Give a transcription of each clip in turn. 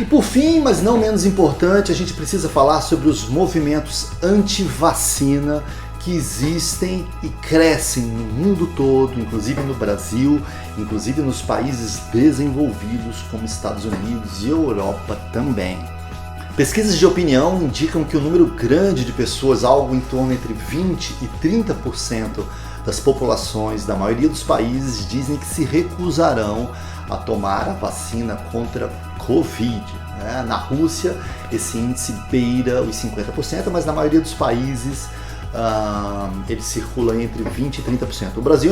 por fim, mas não menos importante, a gente precisa falar sobre os movimentos anti-vacina que existem e crescem no mundo todo, inclusive no Brasil, inclusive nos países desenvolvidos como Estados Unidos e Europa também. Pesquisas de opinião indicam que o número grande de pessoas, algo em torno entre 20% e 30% das populações da maioria dos países, dizem que se recusarão a tomar a vacina contra Covid. Na Rússia, esse índice beira os 50%, mas na maioria dos países ele circula entre 20% e 30%. O Brasil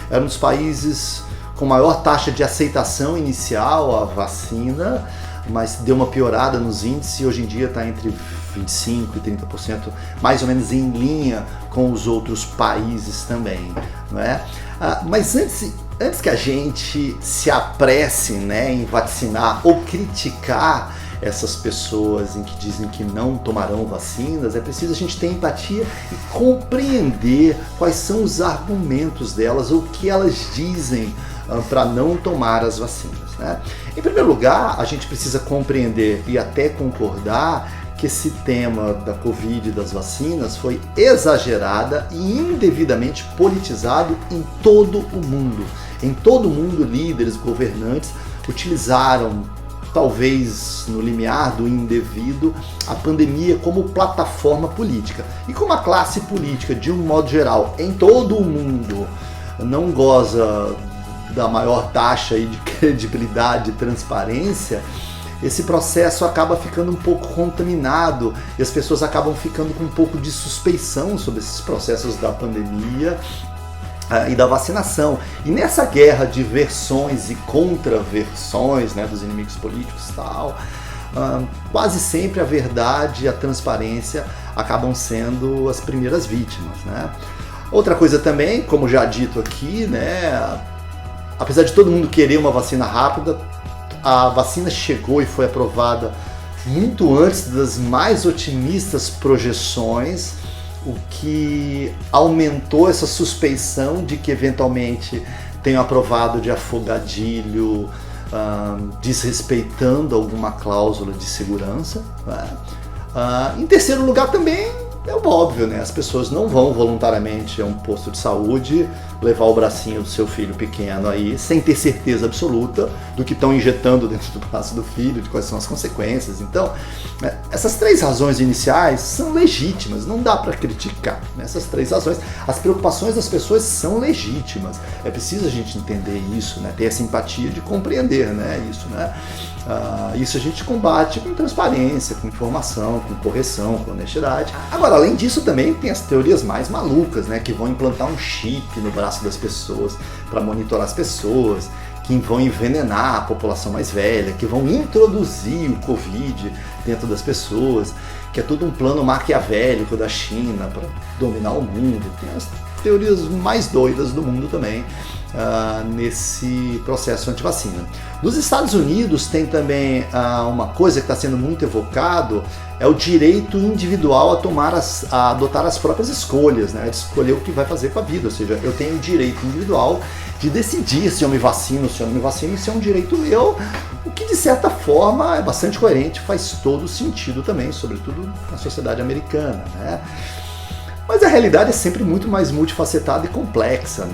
era um dos países com maior taxa de aceitação inicial à vacina, mas deu uma piorada nos índices e hoje em dia está entre 25% e 30%, mais ou menos em linha com os outros países também, não é? Mas antes que a gente se apresse, em vacinar ou criticar essas pessoas em que dizem que não tomarão vacinas, é preciso a gente ter empatia e compreender quais são os argumentos delas ou o que elas dizem para não tomar as vacinas. Em primeiro lugar, a gente precisa compreender e até concordar que esse tema da Covid e das vacinas foi exagerada e indevidamente politizado em todo o mundo. Em todo o mundo, líderes, governantes utilizaram, talvez no limiar do indevido, a pandemia como plataforma política. E como a classe política, de um modo geral, em todo o mundo, não goza da maior taxa de credibilidade e transparência, esse processo acaba ficando um pouco contaminado e as pessoas acabam ficando com um pouco de suspeição sobre esses processos da pandemia e da vacinação. E nessa guerra de versões e contraversões, dos inimigos políticos e tal, quase sempre a verdade e a transparência acabam sendo as primeiras vítimas. Outra coisa também, como já dito aqui, apesar de todo mundo querer uma vacina rápida, a vacina chegou e foi aprovada muito antes das mais otimistas projeções, o que aumentou essa suspeição de que eventualmente tenham aprovado de afogadilho, desrespeitando alguma cláusula de segurança. Em terceiro lugar também é o óbvio, as pessoas não vão voluntariamente a um posto de saúde levar o bracinho do seu filho pequeno aí sem ter certeza absoluta do que estão injetando dentro do braço do filho, de quais são as consequências. Então, essas três razões iniciais são legítimas, não dá para criticar. Essas três razões, as preocupações das pessoas são legítimas. É preciso a gente entender isso, ter essa empatia de compreender isso. Isso a gente combate com transparência, com informação, com correção, com honestidade. Agora, além disso, também tem as teorias mais malucas, que vão implantar um chip no braço das pessoas para monitorar as pessoas, que vão envenenar a população mais velha, que vão introduzir o Covid dentro das pessoas, que é tudo um plano maquiavélico da China para dominar o mundo. Tem as teorias mais doidas do mundo também nesse processo antivacina. Nos Estados Unidos tem também uma coisa que está sendo muito evocado, é o direito individual a adotar as próprias escolhas, de escolher o que vai fazer com a vida. Ou seja, eu tenho o direito individual de decidir se eu me vacino, se eu não me vacino, isso é um direito meu, o que de certa forma é bastante coerente, faz todo sentido também, sobretudo na sociedade americana. Mas a realidade é sempre muito mais multifacetada e complexa.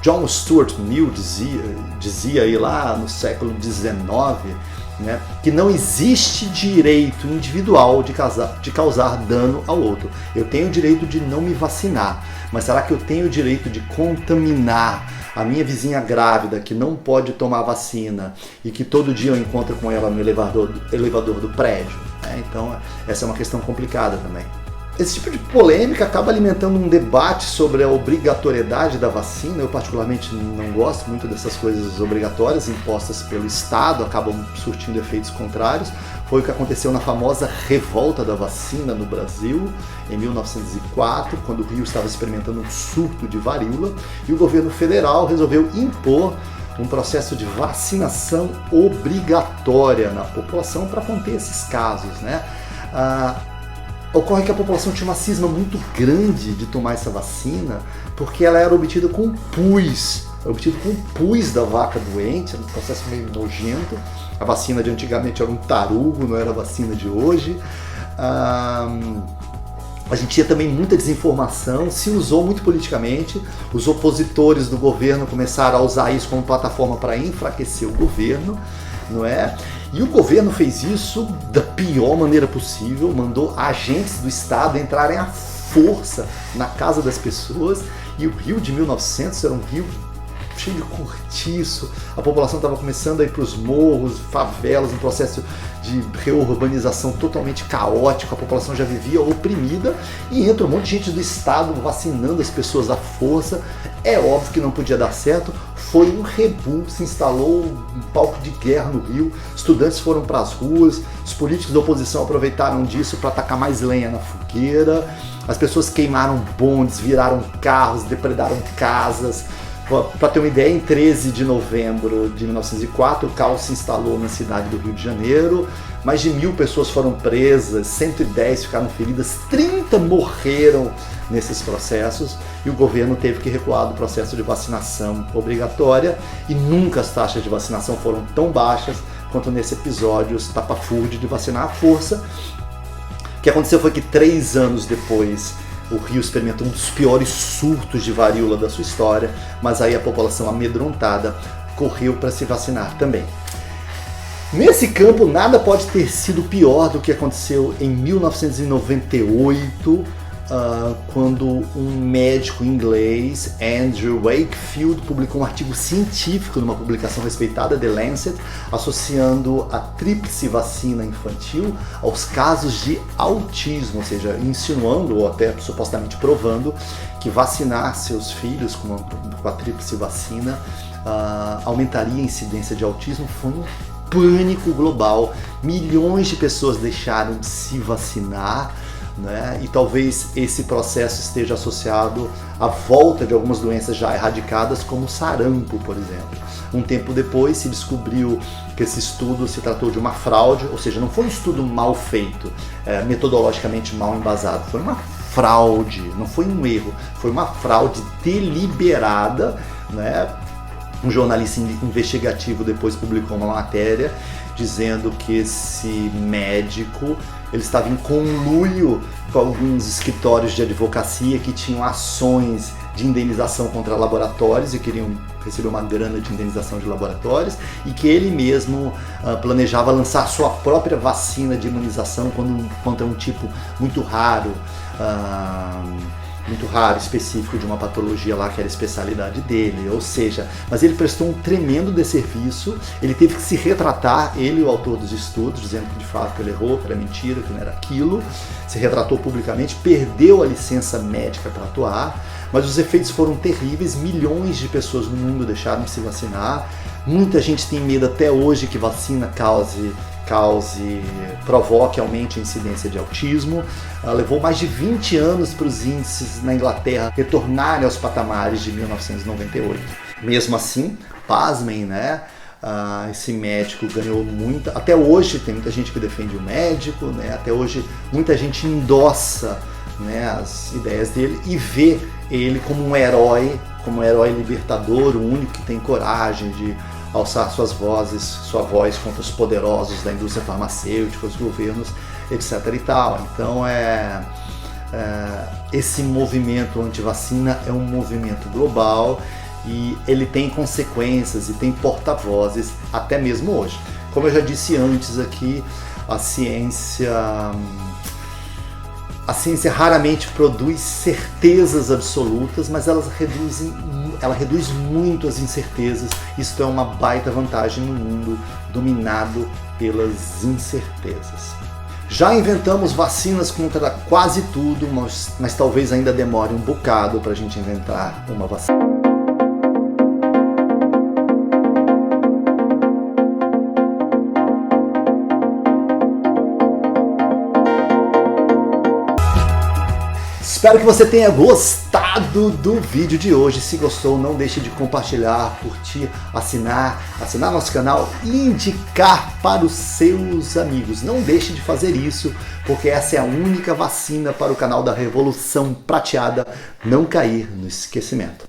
John Stuart Mill dizia aí lá no século XIX, que não existe direito individual de causar dano ao outro. Eu tenho o direito de não me vacinar, mas será que eu tenho o direito de contaminar a minha vizinha grávida que não pode tomar vacina e que todo dia eu encontro com ela no elevador do prédio? Então essa é uma questão complicada também. Esse tipo de polêmica acaba alimentando um debate sobre a obrigatoriedade da vacina. Eu particularmente não gosto muito dessas coisas obrigatórias impostas pelo Estado, acabam surtindo efeitos contrários. Foi o que aconteceu na famosa revolta da vacina no Brasil, em 1904, quando o Rio estava experimentando um surto de varíola, e o governo federal resolveu impor um processo de vacinação obrigatória na população para conter esses casos. Ocorre que a população tinha uma cisma muito grande de tomar essa vacina, porque ela era obtida com pus obtido com o pus da vaca doente, um processo meio nojento. A vacina de antigamente era um tarugo, não era a vacina de hoje. A gente tinha também muita desinformação, se usou muito politicamente, os opositores do governo começaram a usar isso como plataforma para enfraquecer o governo, não é? E o governo fez isso da pior maneira possível, mandou agentes do Estado entrarem à força na casa das pessoas, e o Rio de 1900 era um Rio cheio de cortiço, a população estava começando a ir para os morros, favelas, um processo de reurbanização totalmente caótico, a população já vivia oprimida e entra um monte de gente do Estado vacinando as pessoas à força. É óbvio que não podia dar certo, foi um rebu, se instalou um palco de guerra no Rio, estudantes foram para as ruas, os políticos da oposição aproveitaram disso para tacar mais lenha na fogueira, as pessoas queimaram bondes, viraram carros, depredaram casas. Para ter uma ideia, em 13 de novembro de 1904, o caos se instalou na cidade do Rio de Janeiro, mais de 1.000 pessoas foram presas, 110 ficaram feridas, 30 morreram nesses processos, e o governo teve que recuar do processo de vacinação obrigatória, e nunca as taxas de vacinação foram tão baixas quanto nesse episódio estapafúrdio de vacinar à força. O que aconteceu foi que 3 anos depois, o Rio experimentou um dos piores surtos de varíola da sua história, mas aí a população amedrontada correu para se vacinar também. Nesse campo, nada pode ter sido pior do que aconteceu em 1998, quando um médico inglês, Andrew Wakefield, publicou um artigo científico numa publicação respeitada, The Lancet, associando a tríplice vacina infantil aos casos de autismo, ou seja, insinuando ou até supostamente provando que vacinar seus filhos com a tríplice vacina aumentaria a incidência de autismo. Foi um pânico global, milhões de pessoas deixaram de se vacinar, né? E talvez esse processo esteja associado à volta de algumas doenças já erradicadas, como o sarampo, por exemplo. Um tempo depois se descobriu que esse estudo se tratou de uma fraude, ou seja, não foi um estudo mal feito, metodologicamente mal embasado, foi uma fraude, não foi um erro, foi uma fraude deliberada, né? Um jornalista investigativo depois publicou uma matéria dizendo que esse médico ele estava em conluio com alguns escritórios de advocacia que tinham ações de indenização contra laboratórios e queriam receber uma grana de indenização de laboratórios, e que ele mesmo planejava lançar sua própria vacina de imunização contra um tipo muito raro, específico de uma patologia lá que era a especialidade dele, ou seja, mas ele prestou um tremendo desserviço, ele teve que se retratar, ele, o autor dos estudos, dizendo que de fato ele errou, que era mentira, que não era aquilo, se retratou publicamente, perdeu a licença médica para atuar, mas os efeitos foram terríveis, milhões de pessoas no mundo deixaram de se vacinar, muita gente tem medo até hoje que vacina provoque, aumente a incidência de autismo. Levou mais de 20 anos para os índices na Inglaterra retornarem aos patamares de 1998. Mesmo assim, pasmem, né? Esse médico ganhou muita... Até hoje tem muita gente que defende o médico, né? Até hoje muita gente endossa, né, as ideias dele e vê ele como um herói libertador, o único que tem coragem de alçar sua voz contra os poderosos da indústria farmacêutica, os governos, etc. e tal. Então esse movimento anti-vacina é um movimento global e ele tem consequências e tem porta-vozes até mesmo hoje. Como eu já disse antes aqui, a ciência raramente produz certezas absolutas, mas ela reduz muito as incertezas. Isso é uma baita vantagem no mundo dominado pelas incertezas. Já inventamos vacinas contra quase tudo, mas talvez ainda demore um bocado para a gente inventar uma vacina. Espero que você tenha gostado do vídeo de hoje. Se gostou, não deixe de compartilhar, curtir, assinar nosso canal e indicar para os seus amigos. Não deixe de fazer isso, porque essa é a única vacina para o canal da Revolução Prateada não cair no esquecimento.